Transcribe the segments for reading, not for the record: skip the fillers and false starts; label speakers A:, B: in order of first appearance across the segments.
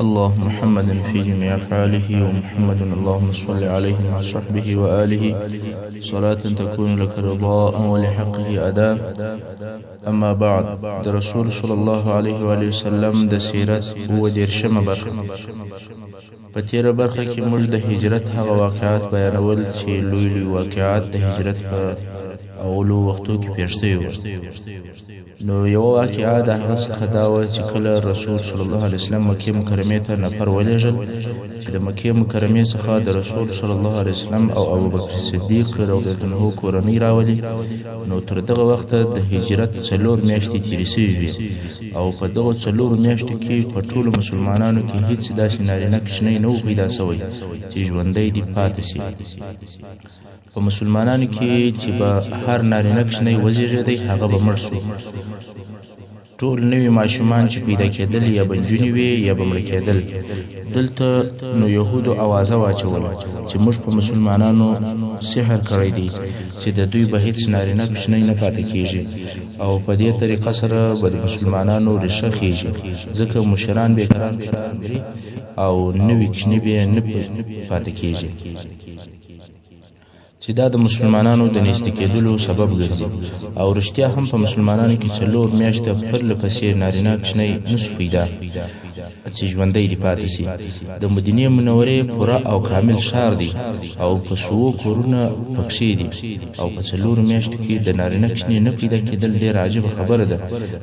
A: اللهم محمد في جميع أفعاله ومحمد اللهم صل عليه مع صحبه وآله صلاة تكون لك رضاء ولحقه أداء. أما بعد، د رسول صلى الله عليه وآله وسلم د سیرت ودیرشمه برخه. په تیره برخه کې موږ د هجرت هغه واقعات بیانول چې لوی واقعات د هجرت په اولو وختو کې پیښ شوي وو. نو یو واقعه د هغه څخه دا وه چې کله رسول صلی الله علیه وسلم مکې مکرمې ته نفر ولېږل چې د مکې مکرمې څخه د رسول صلی الله علیه وسلم او ابوبکر صدیق رضی الله عنه کورنۍ راولي. نو تر دغه وخته د هجرت 4 میاشتې تېرې شوې وې او په دغو 4 میاشتو کې په ټولو مسلمانانو کې هیڅ داسې نارینه کوچنی نه و پیدا شوی چې ژوندی دې پاتې شي. په مسلمانانو کې چې به هر نارینه کوچنی وزېږېدی هغه به مړ شو. ټول نوي ماشومان چې پیدا کېدل یا به نجونې وې یا به مړه کېدل. دلته نو یهودو اوازه واچوله چې موږ په مسلمانانو سحر کړی دی چې د دوی به هیڅ نارینه کوچنی نه پاتې کېږي او په دې طریقه سره به د مسلمانانو ریښه خېږي، ځکه مشران بېکران مري او نوي کوچني به نه پاتې کېږي چې دا د مسلمانانو د نږدې کېدلو سبب ګرځي. او رښتیا هم په مسلمانانو کې 4 میاشتې پرله پسې نارینه کوچنی نسو پیدا چې ژوندی دې پاتې شي. د مدینې منورې پوره او کامل ښار دی او په 100 کورونه پکښې دي او په 4 میاشتو کې د نارینه کوچنی نه پیدا کېدل ډېر عجیبه خبره ده،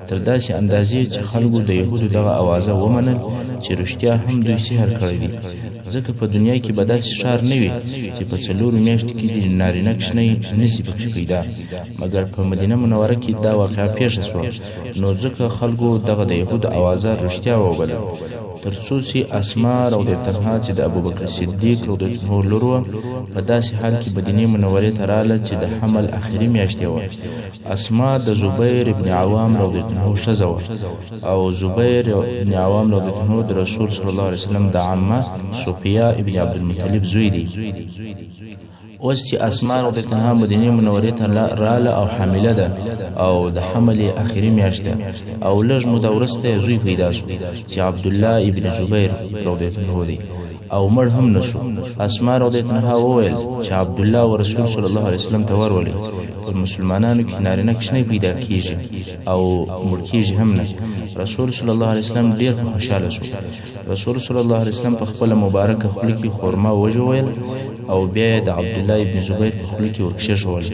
A: تر داسې اندازې چې خلکو د یهودو دغه اوازه ومنل چې رښتیا هم دوی سحر کړی دی، ځکه په دنیا کې به داسې ښار نه وي چې په 4 میاشتو کې د نارینه کوچنی نشي پکښې پیدا. مګر په مدینه منوره کې دا واقعه پیښه شوه، نو ځکه خلکو دغه د یهودو اوازه رښتیا وبلل، تر څو چې اسماء رضی الله عنها چې د ابوبکر صدیق رضی الله عنه لور وه په داسې حال کې مدینې منورې ته راغله چې د حمل اخري میاشتې وه. اسماء د زبیر ابن عوام رضی الله عنه ښځه وه او زبیر ابن عوام رضی الله عنه د رسول صلی الله علیه وسلم د عمه صفیه ابن عبدالمطلب زوی دی. اوس چې اسماء رضی الله عنها مدینې منورې ته راله او حامله ده او د حمل اخري میاشت ده او لږ موده وروسته زوی پیدا شو چې عبدالله ابن زبیر رضی الله عنه دی او مړ هم نشو. اسماء رضی الله عنها وویل چې عبدالله و رسول صلی الله علیه وسلم ته ورولې په مسلمانانو کې نارینه کوچنی پیدا کیږي او مړ کیږي هم نه. رسول صلی الله علیه وسلم ډیر خوشاله شو. رسول صلی الله علیه وسلم په خپل مبارکه خوله کې خرما وژویل او بیا د عبدالله ابن زبیر په خوله کې ورکښېښول.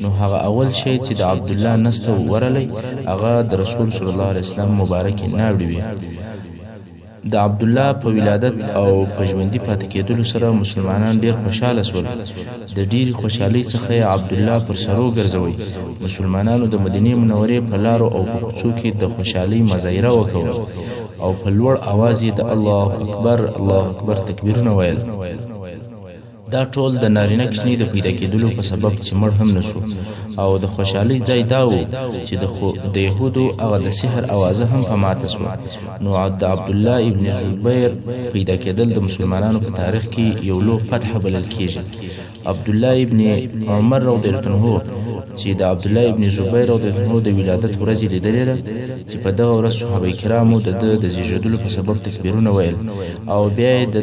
A: نو هغه اول شی چې د عبدالله نسته ورلی هغه د رسول صلی الله علیه وسلم مبارکې ناوړې وې. د عبدالله په ولادت او په ژوندي پاتې کېدلو سره مسلمانان ډیر خوشاله شول. د ډیرې خوشحالۍ څخه یې عبدالله پر سرو ګرځوي. مسلمانانو د مدینې منورې په لارو او په کوڅو کې د خوشحالۍ مظاهره وکړه او په لوړ اواز یې د الله اکبر الله اکبر تکبیرونه ویل. دا ټول د نارینه کوچني د پیدا کېدلو په سبب چې مړ هم نشو. او د خوشحالۍ ځای دا و چې د یهودو هغه د سحر اوازه هم په ماته شوه. نو د عبدالله ابن زبیر پیدا کېدل د مسلمانانو په تاریخ کې یو لوی فتح بلل کېږي. عبدالله ابن عمر رضی الله عنه چې د عبدالله ابن زبیر رضی الله عنه د ولادت ورځ لیدلې ده چې په دغه ورځ صحابه کرامو د زیږېدلو په سبب تکبیرونه ویل او بیا یې د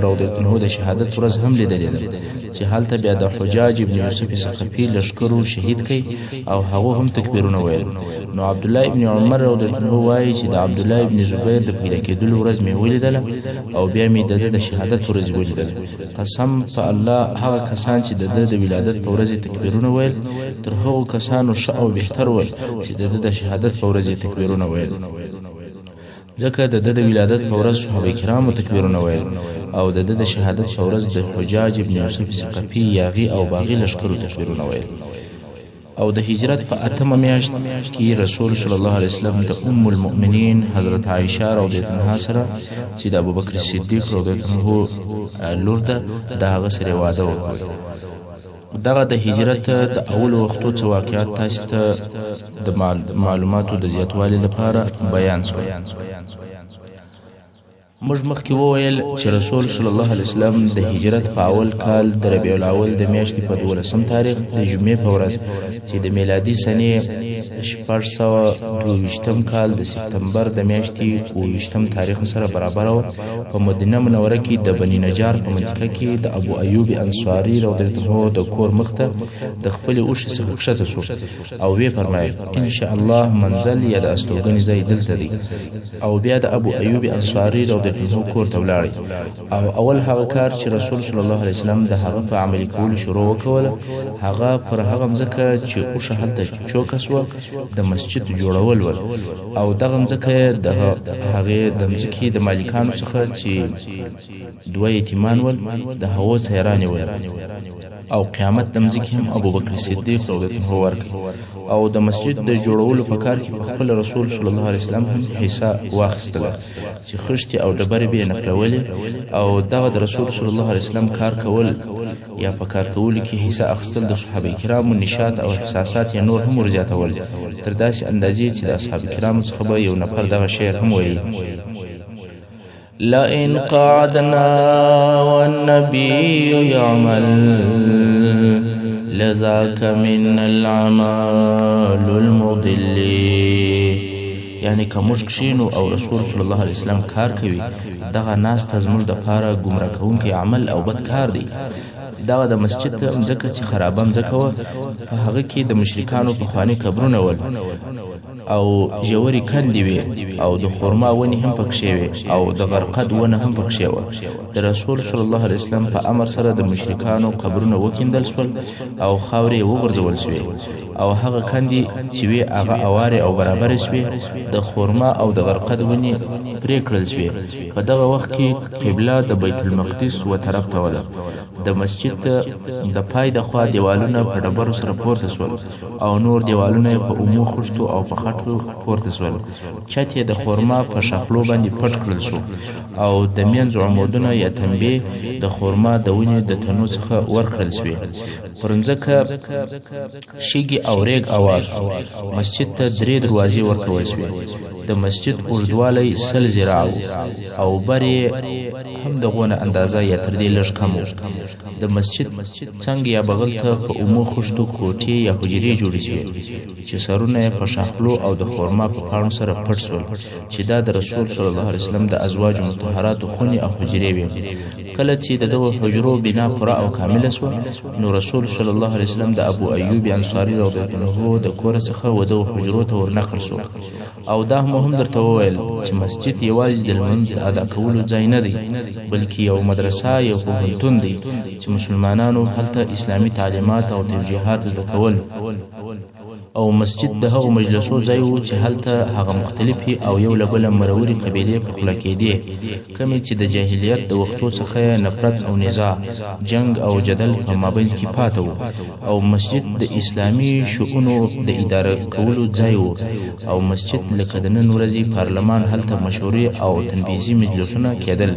A: رضی الله عنه د شهادت ورځ هم لیدلې ده چې هلته بیا د حجاج ابن یوسف ثقفي لښکرو شهید کړي او هغه هم تکبیرونه ویل. نو عبدالله ابن عمر رضی الله عنه وایي چې د عبدالله ابن زبیر د پیدا کېدلو ورځ مې ولیدله او بیا مې د شهادت ورځ ولیدله. قسم په الله هغه کسان چې د ولادت په ورځ تکبیرونه ویل تر هغو کسانو ښه او بهتر ول چې د شهادت په ورځ تکبیرونه ویل، ځکه د ولادت په ورځ صحابه کرامو تکبیرونه ویل او د شهادت په ورځ د حجاج ابن یوسف ثقفي یاغي او باغي لښکرو تکبیرونه ویل. او د هجرت په 8مه میاشت کې رسول صلی الله علیه وسلم د ام المؤمنین حضرت عائشه رضی الله عنها سره چې د ابوبکر صدیق رضی الله عنه لور ده د هغه سره واده وکړ. دغه د هجرت د اول وختو څخه واقعات تاسو ته د معلوماتو د زیاتوالي لپاره بیان شول. موږ مخکې وویل چې رسول صلی الله علیه وسلم د هجرت په اول کال د ربیع الاول د میاشتې په 12 تاریخ د جمعې په ورځ چې د میلادي سنې 622 کال د سپتمبر د میاشتې 28 تاریخ سره برابر و په مدینه منوره کې د بني نجار په منطقه کې د ابو ایوب انصاری رضی الله عنه د کور مخته د خپل اوښ څخه کښته شو او وی فرمایل ان شاء الله منزل یا د استوګنې ځای دلته دی او بیا د ابو ایوب انصاری رضی الله کور ته ولاړی او اول هغه کار چې رسول صلی الله علیه وسلم د هغه په عملي کولو شروع وکوله هغه پر هغه مځکه چې اوښه هلته چوکه سوه د مسجد جوړول ول او دغه مځکه د هغې د مځکې د مالکانو څخه چې دوه یتیمان ول د هغو سیرانې ول او قیامت د مځکې هم ابوبکر صدیق رضی الله عنه ورکړي او د مسجد د جوړولو په کار کې په خپل رسول صلی الله علیه وسلم هم حصه واخیستله چې خښتې او ډبرې به یې نقلولې او دغه د رسول صلی الله علیه وسلم کار کول یا په کار کولو کې حصه اخیستل د صحابه کرامو نشاط او احساسات یې نور هم ورزیاتول تر داسې اندازې چې د اصحاب کرامو څخه به یو نفر دغه شعر هم ویل لئن قعدنا والنبي يعمل لذاك من العمال المضل یعنی که موږ کښینو او رسول صلی الله علیه وسلم کار کوي دغه ناسته زموږ دپاره ګمراه کوونکی عمل او بد کار دی دغه د مسجد مځکه چې خرابه مځکه وه په هغه کې د مشرکانو پخواني قبرونه ول او ژورې کندې وې او د خرما ونې هم پکښې وې او د غرقد ونه هم پکښې وه د رسول صلی الله علیه وسلم په امر سره د مشرکانو قبرونه وکیندل شول او خاورې یې وغورځول شوې او هغه کندې چې وې هغه اوارې او برابرې شوې د خرما او د غرقد ونې پرې کړل شوې په دغه وخت کې قبله د بیت المقدس و طرف ته وله د مسجد د پای د خوا دیوالونه په ډبرو سره پورته شول او نور دیوالونه په اومو خښتو او په خټو پورته شول چت یې د خرما په شاخلو باندې پټ کړل شو او د منځ عمودونه یا تنبې د خرما د ونې د تنو څخه ورکړل شوې پر مځکه شګې او ریګ اواز مسجد ته 3 دروازې ورکول شوې د مسجد اوږدوالی 100 ذراع او بر یې هم د غونه اندازه یا تر دې لږ کم و د مسجد څنګ یا بغل ته په اومو خښتو کوټې یا حجرې جوړې شوې چې سرونه یې په شاخلو او د خرما په پاڼو سره پټ شول چې دا د رسول صلی الله علیه وسلم د ازواجو مطهراتو خونې او حجرې وې کله چې د دغو حجرو بنا پوره او کامله شوه نو رسول صلی الله علیه وسلم د ابو ایوب انصاري رضی الله عنه د کور څخه و دغو حجرو ته ورنقل شو او دا هم درته وویل چې مسجد یوازې د لمونځ د ادا کولو ځای نه دی بلکې یو مدرسه یو پوهنتون دی چې مسلمانانو هلته اسلامي تعلیمات او توجیهات زده کول او مسجد د هغو مجلسو ځای و چې هلته هغه مختلفې او یو له بله مرورې قبیلې په خوله کېدې کومې چې د جاهلیت د وختو څخه نفرت او نزاع جنگ او جدل په مابینځ کې پاته و او مسجد د اسلامي شؤونو د اداره کولو ځای و او مسجد لکه د نن ورځې پارلمان هلته مشورې او تنفیذي مجلسونه کېدل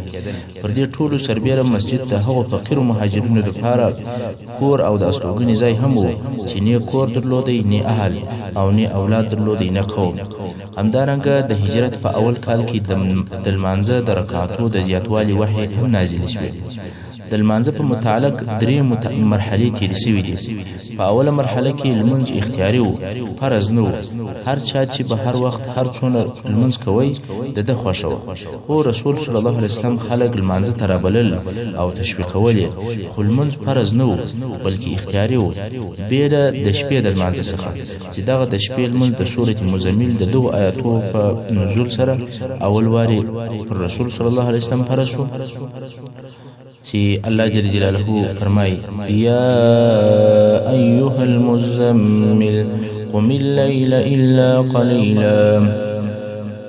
A: پر دې ټولو سربیره مسجد د هغو فقیرو مهاجرینو دپاره کور او د استوګنې ځای هم و چې نه کور درلودی نه اهل او نه اولاد درلودی نه قوم همدارنګه د هجرت په اول کال کې د لمانځه د رکعاتو د زیاتوالي وحی هم نازل شوی د لمانځه په متعلق 3 مرحلې تېرې شوې دي په اوله مرحله کې لمونځ اختیاري و فرض نه و هر چا چې به هر وخت هر څونه لمونځ کوی د ده خوښه وه خو رسول صلی الله علیه وسلم خلک لمانځه ته رابلل او تشویقول یې خو لمونځ فرض نه و بلکې اختیاري و بېله د شپې د لمانځه څخه چې دغه د شپې لمونځ د سورة مزمل د دغو آیاتو په نزول سره اول وارې پر رسول صلی الله علیه وسلم فرض شو چې الله جل جلاله فرمای یا ایها المزمل قم الليل الا قليلا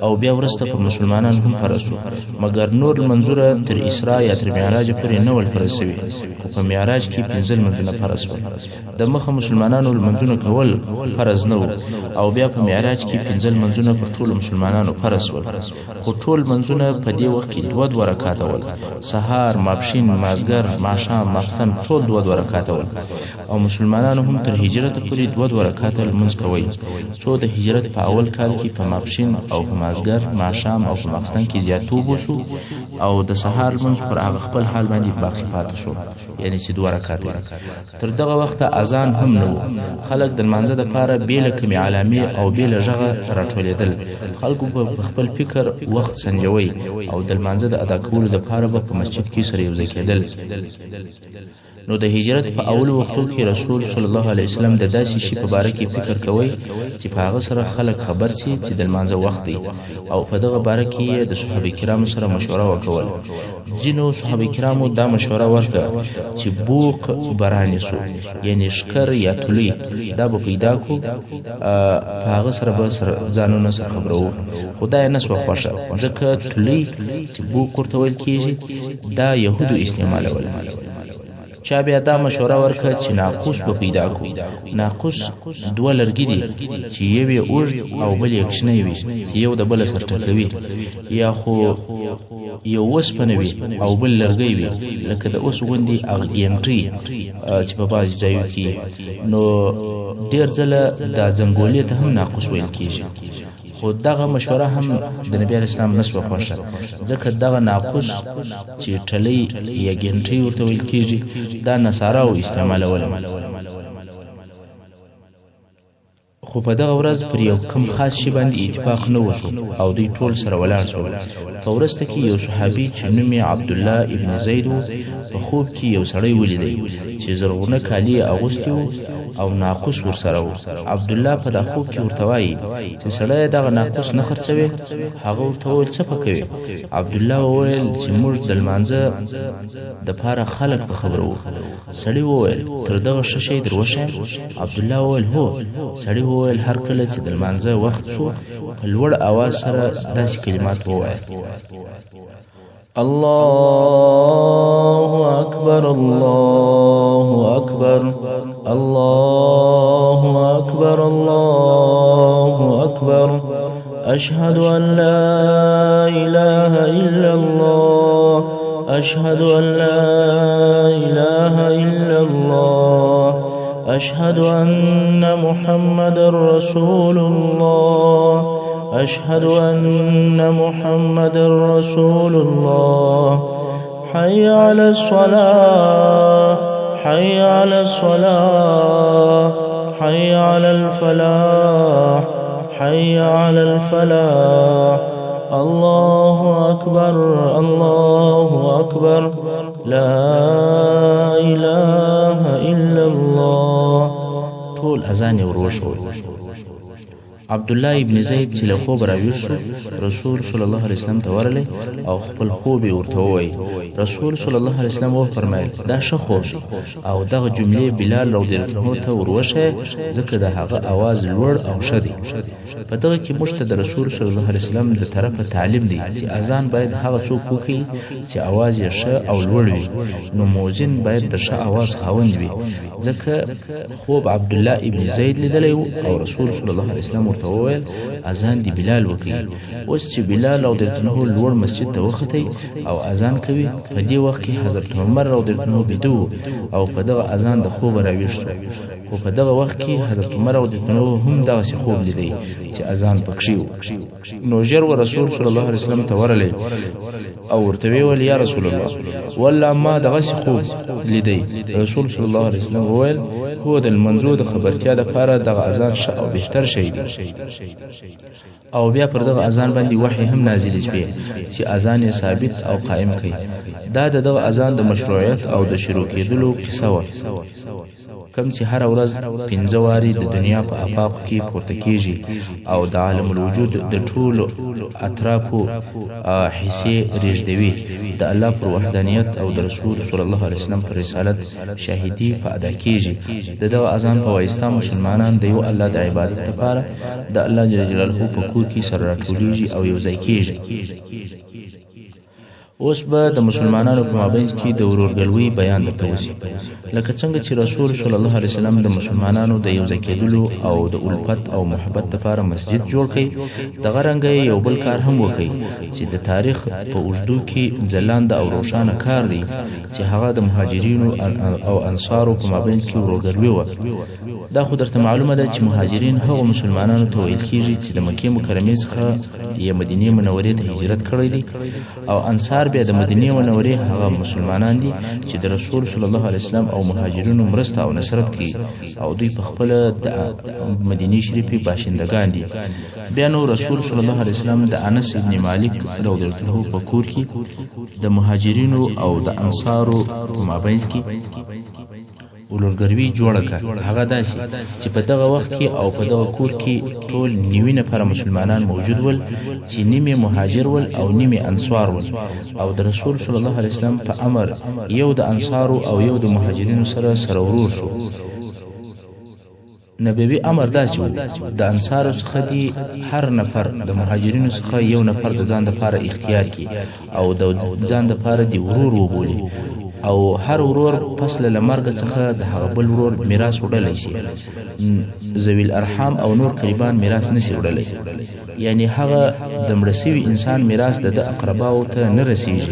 A: او بیا ورسته پر مسلمانان هم فرض شو مګر نور منظوره تر اسراء یا تر معراج پورې نه ول فرض شوي خو په معراج کې 15 منځونه فرض شول د مخه مسلمانانو لمنځونه کول فرض نه او بیا په معراج کې 15 منځونه پر ټول مسلمانانو فرض شول خو ټول منځونه په دې وخت کې 2 رکعات ول سحر ماپښین مازګر ماښام ماخستن ټول 2 رکعات ول او مسلمانانو هم تر هجرت پورې 2 رکعات لمونځ کوي څو د هجرت په اول کال کې په ماپښین او په مازګر ماښام او په ماخستن کې زیاتوب وسو او د سهار لمونځ پر هغه خپل حال باندې باقي پاتې شو، یعنی چې 2 رکعات. تر دغه وخته اذان هم نه و. خلک د لمانځه دپاره بېله کومې علامې او بېله غږه راټولېدل. خلکو په خپل فکر وخت سنجوي او د لمانځه د ادا کولو دپاره به په مسجد کې سره یوځای کېدل. نو د هجرت په اولو وختو کې رسول صلی الله علیه وسلم د داسې شي په باره کې فکر کوي چې په هغه سره خلک خبر سي چې د لمانځه وخت دی، او په دغه باره کې د صحابه کرامو سره مشوره وکول. ځینو صحابه کرامو دا مشوره ورکړه چې بوق برانیسو، یعنی شکر یا تلی دا به پیدا کو، په هغه سره به ځانونه سره خبرو. خدای نه سو خوښه، ځکه تلی چې بوق ورته ویل کېږي دا یهودو استعمالول. چا بیا دا مشوره ورکړه چې ناقوس به پیدا کو. ناقوس 2 لرګي دي چې یو یې اوږد او بل یې کوچنی وي، یو د بل سره ټکوي، یا خو یو اوسپنه وي او بل لرګی وي، لکه د اوس غوندې اغینټي چې په بعضې ځایو کې. نو ډېر ځله دا ځنګولې ته هم ناقوس ویل کېږي. خو دغه مشوره هم د نبی علیه السلام نسوه خوښه، ځکه دغه ناقوس چې ټلی یا ګنټۍ ورته ویل کېږي دا نصاراو استعمالوله. خو په دغه ورځ پر یو کم خاص شي باندې اتفاق نه وشو او دوی ټول سره ولاړ شول. په وروسته کې یو صحابي چې نوم یې عبدالله ابن زید و، په خوب کې یو سړی ولیدی چې زرغونه کالي یې اغوستي و او ناقوس ورسره و. عبدالله په دا خوب کې ورته وایي چې سړی دغه ناقوس نه خرڅوي. هغه ورته وویل څه پکوي؟ عبدالله وویل چې موږ د لمانځه دپاره خلک په خبرو وو. سړي وویل تر دغه ښه شی در وښیم؟ عبدالله وویل هو. سړي وویل هر کله چې د لمانځه وخت شو په لوړ اواز سره داسې کلمات ووایه: الله اکبر الله اکبر الله اکبر الله اکبر اشهد ان لا اله الا الله اشهد ان لا اله الا الله اشهد ان محمد رسول الله اشهد ان محمد رسول الله حي على الصلاة حي على الصلاة حي على الفلاح حي على الفلاح الله أكبر الله أكبر لا إله إلا الله. طول أذان وروشو. عبدالله ابن زید چې له خوب راویښ شو، رسول صلی الله علیه وسلم ته ورغلی او خپل خوب یې ورته ووایي. رسول صلی الله علیه وسلم وفرمایل دا ښه خوب دی او دغه جملې بلال رضی الله عنه ته وروښیه، ځکه د هغه اواز لوړ او ښه دی. په دغه کې موږ ته د رسول صلی الله علیه وسلم د طرفه تعلیم دی چې اذان باید هغه څوک وکړي چې اواز یې ښه او لوړ وي. نو مؤذن باید د ښه اواز خاوند وي، ځکه خوب عبدالله ابن زید لیدلی و او رسول صلی الله علیه وسلم ورته وویل اذان دی بلال وکړي. اوس چې بلال رضی الله عنه لوړ مسجد ته وختی او اذان کوي، په دې وخت کې حضرت عمر رضی الله عنه بیده و او په دغه اذان د خوب راویښ شو. خو په دغه وخت کې حضرت عمر رضی الله عنه هم دغسې خوب لیدی چې اذان پکښې و. نو ژر و رسول صلی الله علیه وسلم ته ورغلی او ورته ویل یا رسول الله والله ما دغسې خوب لیدی. رسول صلی الله علیه وسلم وویل هو د لمنځو د خبرتیا دپاره دغه اذان ښه او بهتر شی دی. او بیا پر دغه اذان باندې وحی هم نازل شوی چې اذان یې ثابت او قائم کړي. دا دغه اذان د مشروعیت او د شروع کېدلو کیسه وه، کوم چې هر ورځ 15 واري د دنیا په افاقو کې پورته کیږي او د عالم الوجود د ټولو اطرافو حصې ریږدوي د الله پر وحدانیت او د رسول صلی الله علیه وسلم پر رسالت شاهدی په ادا کیږي. دغه اذان په واسطه مسلمانان د یو الله د عبادت لپاره د الله جل جلاله په کور کې سره راټولیږي او یو ځای کیږي. اوس به د مسلمانانو په مابین کې د ورورګلوۍ بیان درته وشي، لکه څنګه چې رسول صلی الله علیه وسلم د مسلمانانو د یو ځای کېدلو او د الفت او محبت لپاره مسجد جوړ کړي، دغه رنګه یو بل کار هم وکړي چې د تاریخ په اوږدو کې ځلانده او روښانه کار دی چې هغه د مهاجرینو او انصارو په مابین کې ورورګلوي وه. دا خو درته معلومه ده چې مهاجرین هغو مسلمانانو ته ویل کیږي چې د مکې مکرمې څخه یا مدینې منورې ته هجرت کړی دی، او انصار بیا د مدینې منورې هغه مسلمانان دي چې د رسول صلی الله علیه وسلم او مهاجرینو مرسته او نصرت کوي او دوی په خپل د مدینې شریفې باشندگان دي. بیا نو رسول صلی الله علیه وسلم د انس ابن مالک رضی الله عنه په کور کې د مهاجرینو او د انصارو په مابین کې ولورګروي جوړه کړه. هغه داسې چې په دغه وخت کې او په دغه کور کې ټول 90 نفر مسلمانان موجود ول چې نیمه مهاجر ول او نیمه انصار ول، او د رسول صلی الله علیه وسلم په امر یو د انصارو او یو د مهاجرینو سره ورور شو. نبوي امر داسې و د انصارو څخه دی هر نفر د مهاجرینو څخه یو نفر د ځان لپاره اختیار کړي او د ځان لپاره دی ورور وبولي، او هر ورور پس له مرګ څخه د هغه بل ورور میراث وړلای شي. ذوی الارحام او نور قریبان میراث نشي وړلای، یعنی هغه د مړ شوي انسان میراث د اقرباو ته نه رسیږي،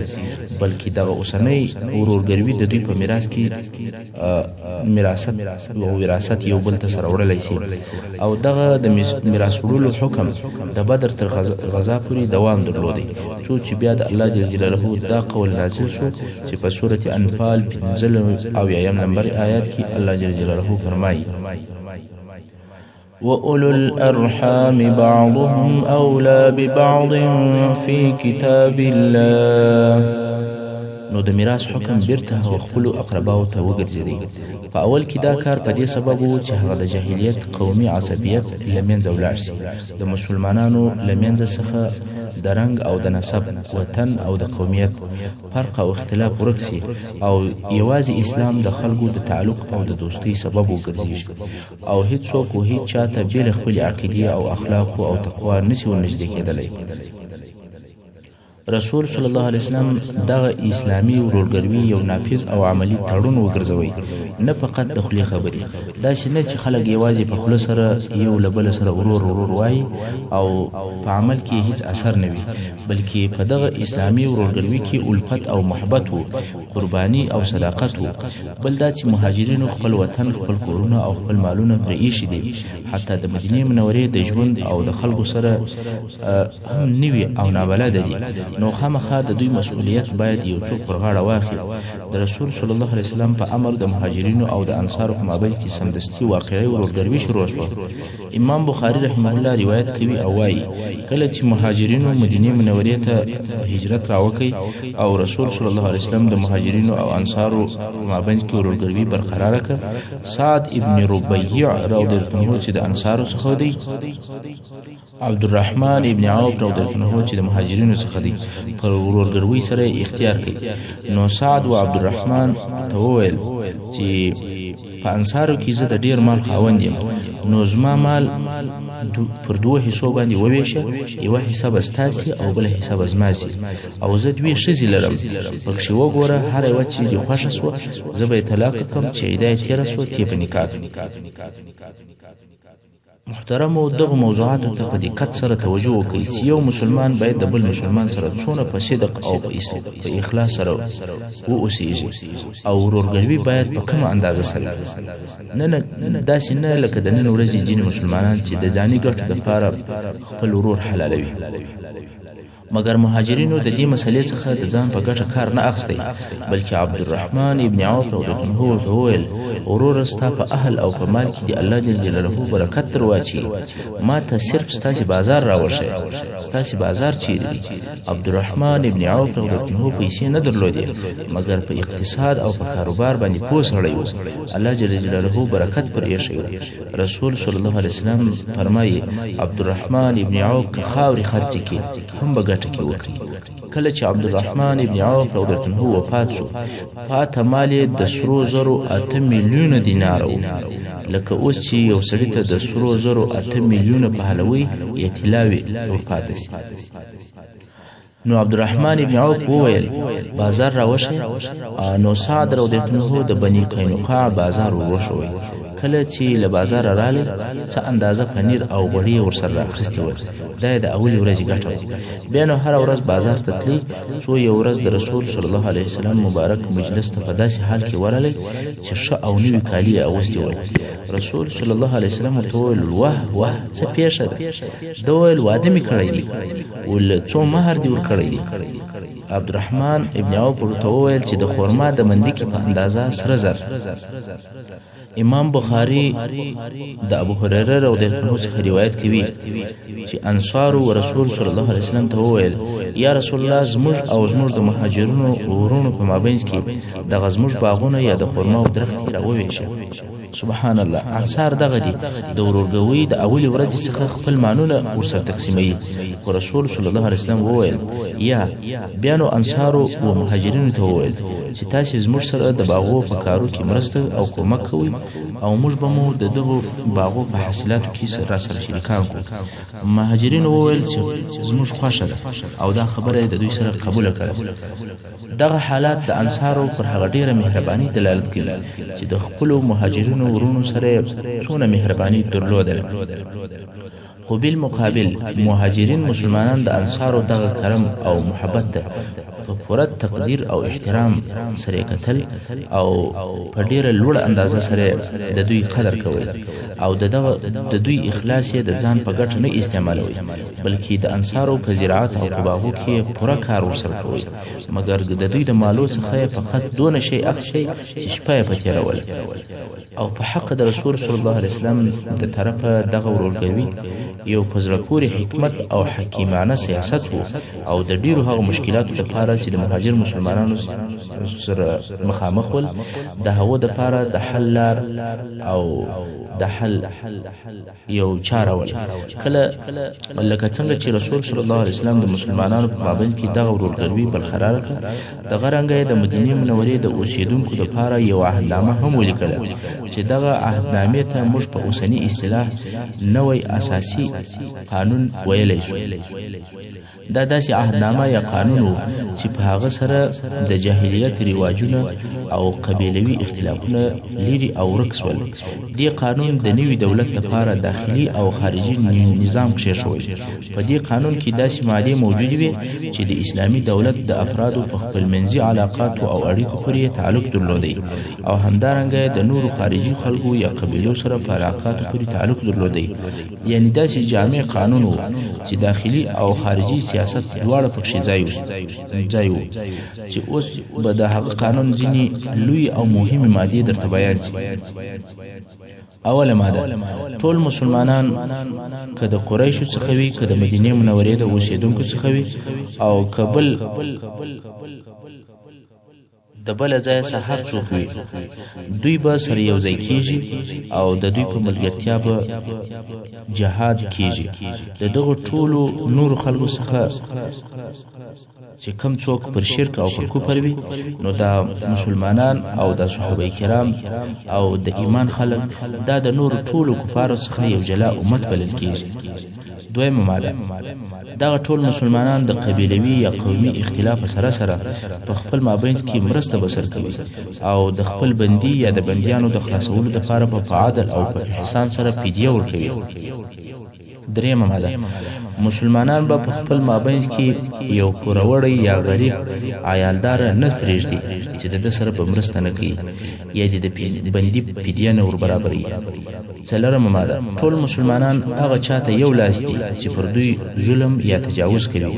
A: بلکې دغه اوسنۍ ورورګروي د دوی په میراث کې وراثت یو بل ته سره وړلای شي. او دغه د میراث وړلو حکم د بدر تر غزا پورې دوام درلودی، څو چې بیا د الله جل جلاله دا قول نازل شو چې په سورة انفال 15 او یایم نمبر آیات کې الله جل جلاله فرمایي: وَأُولُو الْأَرْحَامِ بَعْضُهُمْ أَوْلَى بِبَعْضٍ فِي كِتَابِ اللَّهِ. نو د میراث حکم بیرته هغه خپلو اقرباو ته وګرځېدی. په اول کې دا کار په دې سبب و چې هغه د جاهلیت قومي عصبیت له منځه ولاړ شي، د مسلمانانو له منځه څخه د رنګ او د نسب، وطن او د قومیت فرق او اختلاف ورک شي، او یوازې اسلام د خلکو د تعلق او د دوستۍ سبب وګرځېږي، او هیڅوک او هیڅ چاته بې له خپلې عقیدې او اخلاقو او تقوا نشي ورنږدې کېدلی. رسول صلی الله علیه وسلم دغه اسلامي ورورګروي یو نافذ او عملی تړون وګرځوي، نه فقط د خولې خبرې، داسې نه چې خلک یوازې په خوله سره یو له بل سره ورور وایي او په عمل کې هیڅ اثر نه وي، بلکې په دغه اسلامي ورورګروي کې الفت او محبت وو، قرباني او صداقت وو. بل دا چې مهاجرینو خپل وطن، خپل کورونه او خپل مالونه پرې ایښي دي، حتی د مدینې منورې د ژوند او د خلکو سره هم نوي او نابلده دي، نو خامخا د دوی مسؤلیت باید یو څوک پر غاړه واخلي. د رسول صلی الله علیه وسلم په امر د مهاجرینو او د انصارو په مابین کې سمدستي واقعي ورورګروي شروع شوه. امام بخاری رحمه الله روایت کوي او وایي: کله چې مهاجرینو مدینې منورې ته هجرت راوکړ او رسول صلی الله علیه وسلم د مهاجرینو او انصارو په مابین کې ورورګروي برقرار کړ، سعد ابن ربيع رضی الله عنه چې د انصارو څخه دی، عبدالرحمن ابن عوف رضی الله عنه چې د مهاجرینو څخه دی، پر ورورګروي سره اختیار کړي. نو سعد و عبدالرحمن ته وویل چې په انصارو کې زه د ډیر مال خاوند یم، نو زما مال پر دوه حصو باندې وویشه، یوه حصه به ستاسې او بله حصه به زما سي، او زه دوې ښځې لرم، پکښې وګوره هره یوه چې دې خوښه سوه زه به یې طلاق کړم، چې عده یې تېره سوه ته یې په نکاح کړم. محترمو، دغه موضوعاتو ته په دقت سره توجه وکړئ چې یو مسلمان باید د بل مسلمان سره څونه په صدق او په اخلاص سره واوسیږي، او ورورګروي باید په کومه اندازه سره، نه داسې نه لکه د نن ورځې ځینې مسلمانان چې د ځاني ګټو دپاره خپل ورور حلالوي. مګر مهاجرینو د دې مسلې څخه د ځان په ګټه کار نه اخستی، بلکې عبدالرحمن ابن عوف رضی الله عنه ورته وویل: ورور ستا په اهل او په مال کې د الله جل جلاله برکت در واچي، ما ته صرف ستاسې بازار راوښیه، ستاسې بازار چیرې دی؟ عبدالرحمن ابن عوف رضی الله عنه پیسې نه درلودې، مګر په اقتصاد او په کاروبار باندې پوه سړی و، الله جل جلاله برکت پر ایښی و. رسول صلی الله علیه وسلم فرمایي: عبدالرحمن ابن عوف که خاورې خرڅې کړي هم به ګټه کې وکړي. کله چې عبدالرحمن ابن عوف رضی الله عنه وفات شو، پاته مال یې د سرو زرو 8 میلیونه دیناره و، لکه اوس چې یو سړي ته د سرو زرو 8 میلیونه پهلوي یا طلاوې ورپاته سي. نو عبدالرحمن ابن عوف وویل: بازار راوښیه. نو سعد رضی الله عنه د بني قینقاع بازار وروښوی. کله چې له بازار راغلی څه اندازه پنیر او غوړي ورسره راخستې ول. دا د اولې ورځې ګټه بیا نو هر ورځ بازار ته تللی څو یو ورځ د رسول صلی الله علیه وسلم مبارک مجلس ته په داسې حال کې ورغلی چې ښه او نوي کالي یې اغوستي ول. رسول صلی الله علیه وسلم ورته وویل واه واه څه پیښه ده. ده وویل واده مې کړی دی. ول څو مهر دې ورکړی دی؟ عبدالرحمن ابن عوف ورته وویل چې د خرما د مندکې په اندازه سره زر. امام بخاری د ابو هريره رضی الله عنه څخه روایت کوي چې انصار او رسول صلی الله علیه وسلم ته وویل یا رسول الله زموږ او زموږ د مهاجرونو ورونو په مابین کې د غزموږ باغونه یا د خرما او درخت راوویشه. سبحان الله. انصار دغه دي د ورورګوي د اولي ورځې څخه خپل مالونه ورسره تقسیموي. خو رسول صلی الله علیه وسلم وویل یا بیا نو انصارو او مهاجرینو ته وویل چې تاسې زموږ سره د باغو په کارو کې مرسته او کومک کوئ او موږ به مو د دغو باغو په حاصلاتو کې را سره شریکان کړو. مهاجرینو وویل چې زموږ خوښه ده او دا خبره د دوی سره قبوله کړه. دغه حالات د انصارو پر هغه ډیره مهرباني دلالت کوي چې د خپلو مهاجرینو ورونو سره څونه مهرباني درلودل. خو بالمقابل مهاجرین مسلمانان د انصارو دغه کرم او محبت ته په پوره تقدیر او احترام سره کتل او په ډیره لوړ اندازه سره د دوی قدر کول او د دوی اخلاص یې د ځان په ګټه نه استعمالوي بلکې د انصارو په زراعت او باغو کې پوره کار ورسره کوي مګر د دوی د مالو څخه فقط دون شی اخشي چې شپه په تیرول او په حق د رسول صلی الله علیه وسلم د طرفه دغه ورولګوي یو پزړه پورې حکمت او حکیمانه سیاست وو او د ډیرو هغه مشکلاتو لپاره چې د مهاجر مسلمانانو سره مخامخ ول د هغو لپاره د حل لار او د حل یو چاره ول کله لکه څنګه چې رسول صلی الله علیه وسلم د مسلمانانو په مابین کې دغه ورولګوي برقرار کړ د غرنګ د مدینه منورې د اوسیدونکو لپاره یو عهدنامه هم ولیکله چې دغه عهدنامې ته موږ په اوسنی اصطلاح نوې اساسي قانون ویلی شو. دا داسې عهدنامه یا قانون و چې په هغه سره د جاهلیت رواجونه او قبیلوي اختلافونه لري او ورک شول. دې قانون د نوي دولت لپاره داخلي او خارجي نظام کښېښوی. په دې قانون کې داسې مادې موجودې وې چې د اسلامي دولت د افرادو په خپلمنځي علاقاتو او اړیکو پورې تعلق درلودی او همدارنګه د نورو خارجي خلکو یا قبیلو سره په علاقاتو پورې تعلق درلودی. یعنی داسې جامع قانون و چې داخلي او خارجي سیاست دواړه پکښې ځای و چې اوس به د هغه قانون ځینې لوی او مهمې مادې درته بیان شي. اوله ماده ټول مسلمانان که د قریشو څخه وي که د مدینې منورې د اوسېدونکو څخه وي او که بل د بل ځای سحر څوک وي دوی به سره یو ځای کیږي او د دوی په ملګرتیا به جهاد کیږي. د دغه ټولو نور خلکو څخه چې کم څوک پر شرک او پر کفر وي نو دا مسلمانان او د صحابه کرام او د ایمان خلک دا د نور ټولو کفارو څخه یو جلا امت بلل کیږي. دویمه ماده دغه ټول مسلمانان د قبیلوي یا قومي اختلاف سره سره په خپل مابین کې مرسته بسر کوي او د خپل بندي یا د بنديانو د خلاصولو لپاره په عدل او په احسان سره فدیه ورکوي. دریمه ماده مسلمانان به په خپل مابین کې یو پوروړی یا غریب عیالدار نه پرېږدي چې د سره په مرسته نه کوي یا د بندي فدیه نه ور برابري. څلورمه ماده ټول مسلمانان هغه چاته یو لاس دي چې پر دوی ظلم یا تجاوز کوي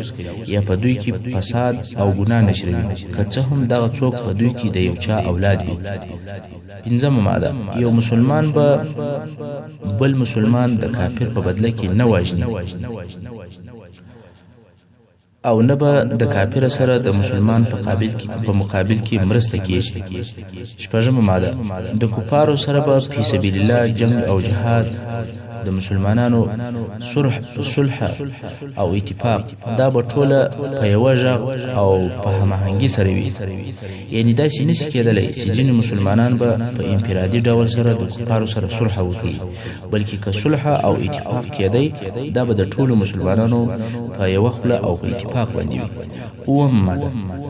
A: یا په دوی کې فساد او ګناه نشروي که څه هم دغه څوک په دوی کې د یو چا اولاد وي. پنځمه ماده یو مسلمان به بل مسلمان د کافر په بدله کې نه واجني او نه به د کافر سره د مسلمان په مقابل کې مرسته کیږي. شپږمه ماده د کفارو سره به فی سبیل الله جنگ او جهاد د مسلمانانو صلح او اتفاق دا به ټوله په یوه غږ او په هماهنګي سره وي. یعنی داسې نشي کېدلی چې ځینې مسلمانان به په انفرادي ډول سره د کفارو سره صلح وکړي بلکې که صلح او اتفاق کېدی دا به د ټولو مسلمانانو په یوه خوله او په اتفاق باندې وي. اوومه ماده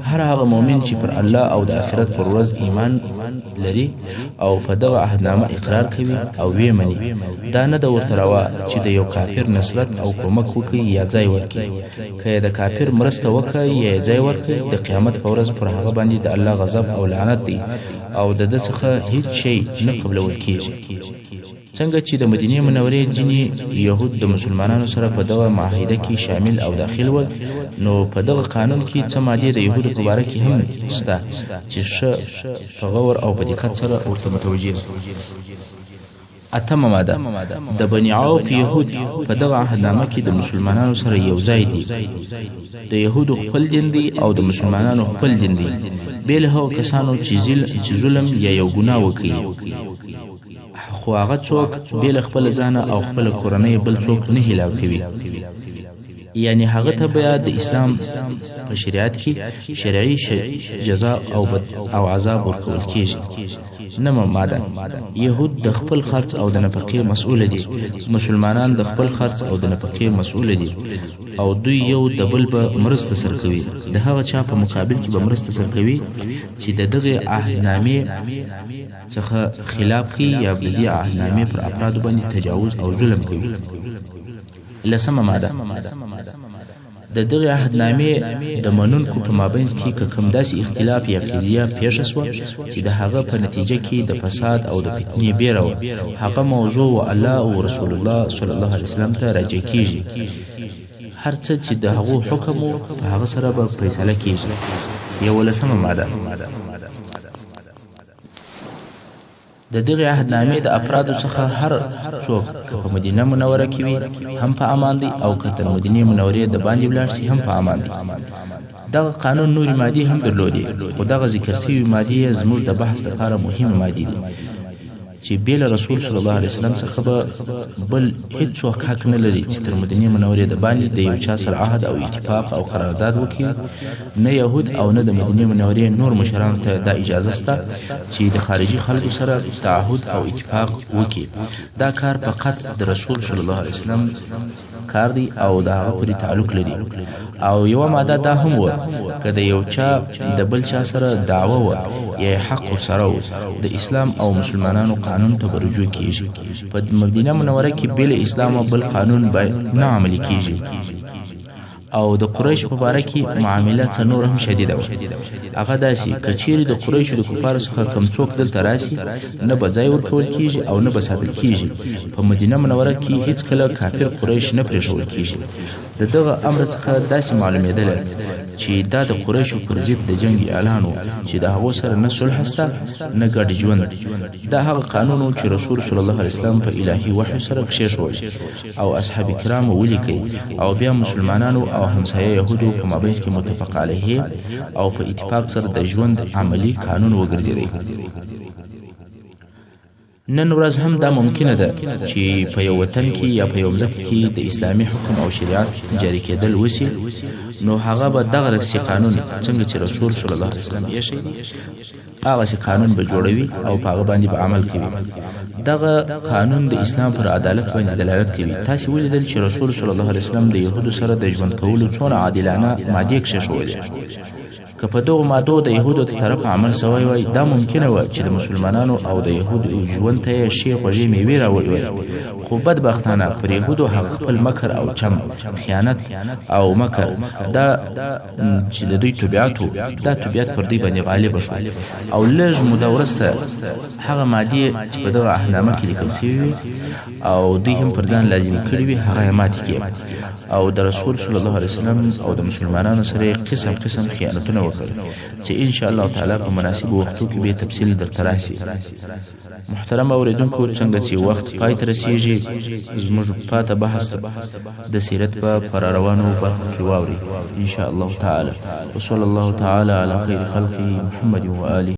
A: هر هغه مؤمن چې پر الله او د آخرت پر ورځ ایمان لري او په دغه عهدنامه اقرار کوي او وی مني دا نه د ورته روا چې د یو کافر نصرت او کومک وکړي یا ځای ورکړي که د کافر مرسته وکړي یا ځای ورکړي د قیامت په ورځ پر هغه باندې د الله غضب او لعنت دی او د ده څخه هیڅ شی نه قبلول کیږي څنګه چې د مدینې منورې ځینې یهود د مسلمانانو سره په دغه معاهده کې شامل او داخل ول نو په دغه قانون کې څه مادې د یهودو په باره کې هم شته چې ښه په غور او په دقت سره ورته متوجه شي اتمه ماده د بني عوف یهود په دغه عهدنامه کې د مسلمانانو سره یو ځای دي د یهودو خپل دین دی او د مسلمانانو خپل دین دی بې له هغو کسانو چې ظلم یا یو ګناه وکړي خو هغه څوک بې له خپله ځانه او خپله کورنۍ بل څوک نه هلاک کوي یعنی هغه ته بیا د اسلام په شریعت کې شرعي جزا او عذاب ورکول کیږي نمه ماده یهود د خپل خرڅ او د نفقې مسؤل دي مسلمانان د خپل خرڅ او د نفقې مسؤل دي او دوی یو د بل به مرسته سر کوي د هغه چا په مقابل کې به مرسته سر کوي چې د دغه عهدنامې څخه خلاف کوي یا د دې عهدنامې پر افرادو باندې تجاوز او ظلم کوي لسمه ماده د دغه عهدنامې د منونکو په مابین کې که کوم داسې اختلاف یا قضیه پیښه شوه چې د هغه په نتیجه کې د فساد او د فتنې بیره وه هغه موضوع و الله او رسول الله صلی الله علیه وسلم ته راجع کیږي هر څه چې د هغو حکم و په هغه سره به فیصله کیږي یولسمه ماده د دغه عهدنامې د افرادو څخه هر څوک که په مدینه منوره کې وي هم په امان دی او که تر مدینې منورې د باندې ولاړ شي هم په امان دی دغه قانون نورې مادې هم درلودې خو دغه ذکر شوي مادې زموږ د بحث لپاره مهمه مادې دي چې بې له رسول صلی الله علیه وسلم څخه به بل هیڅوک حق نه لري چې تر مدینې منورې د باندې د یو چا سره عهد او اتفاق او قرارداد وکړي نه یهود او نه د مدینې منورې نور مشرانو ته دا اجازه شته چې د خارجي خلکو سره تعهد او اتفاق وکړي دا کار فقط د رسول صلی الله علیه وسلم کار دی او د هغه پورې تعلق لري او یوه ماده دا هم وه که د یو چا د بل چا سره دعوه وه یا حق ورسره و د اسلام او مسلمانانو قانون ته به رجوع کیږي په مدینه منوره کې بې له اسلامه بل قانون باید نه عملي کیږي او د قریشو په باره کې معامله څه نور هم شدیده وه هغه داسې که چیرې د قریشو د کفارو څخه کم څوک دلته راسي نه به ځای ورکول کیږي او نه به ساتل کیږي په مدینه منوره کې هیڅکله کافر قریش نه پرېښول کیږي د دغه امر څخه داسې معلومېدله چې دا د قریشو پر ضد د جنګ اعلان و چې د هغو سره نه صلح شته نه ګډ ژوند دا هغه قانون و چې رسول صلی الله علیه وسلم په الهي وحی سره کښېښود او اصحاب کرامو ولیکئ او بیا مسلمانانو او همسایه یهودو په مابین کې متفق علیه او په اتفاق سره د ژوند عملی قانون وګرځېدی نن ورځ هم دا ممکنه ده چې په یو وطن کې یا په یو ځمکه کې د اسلامي حکم او شریعت جاری کېدل وسی نو هغه به دغه رسي قانون څنګه چې رسول صلی الله علیه وسلم یې شي هغه سي قانون به جوړوي او په هغه باندې به عمل کوي دغه قانون د اسلام پر عدالت باندې دلالت کوي تاسو ولیدل چې رسول صلی الله علیه وسلم د يهودو سره د ژوند کولو څونه عادلانه ماده کښېښودې که په دغو مادو د یهودو د طرف عمل سوی وای دا ممکنه وه چې د مسلمانانو او د یهودو ژوند ته یې ښې خوږې میوې راوړي خو بدبختانه پر یهودو هغه خپل مکر او چم خیانت او مکر دا چې د دوی طبیعت و دا طبیعت پر دوی باندې غالبه شو او لږ موده وروسته هغه مادې چې په دغه عهدنامه کې لیکل سوي وي او دوی هم پر ځان لازمي کړي وي هغه یې ماتې کړي او د رسول صلی الله علیه وسلم او د مسلمانانو سره قسم قسم خیانتونه وکړل چې ان شاء الله تعالی په مناسب وختو کې به تفصیل درته راشي محترم اوریدونکو څنګه چې وخت پای ته رسیږي زموږ پاته بحث د سیرت په روانو برخو کې واوري ان شاء الله تعالی وصلی الله تعالی علی خیر خلقه محمد و آله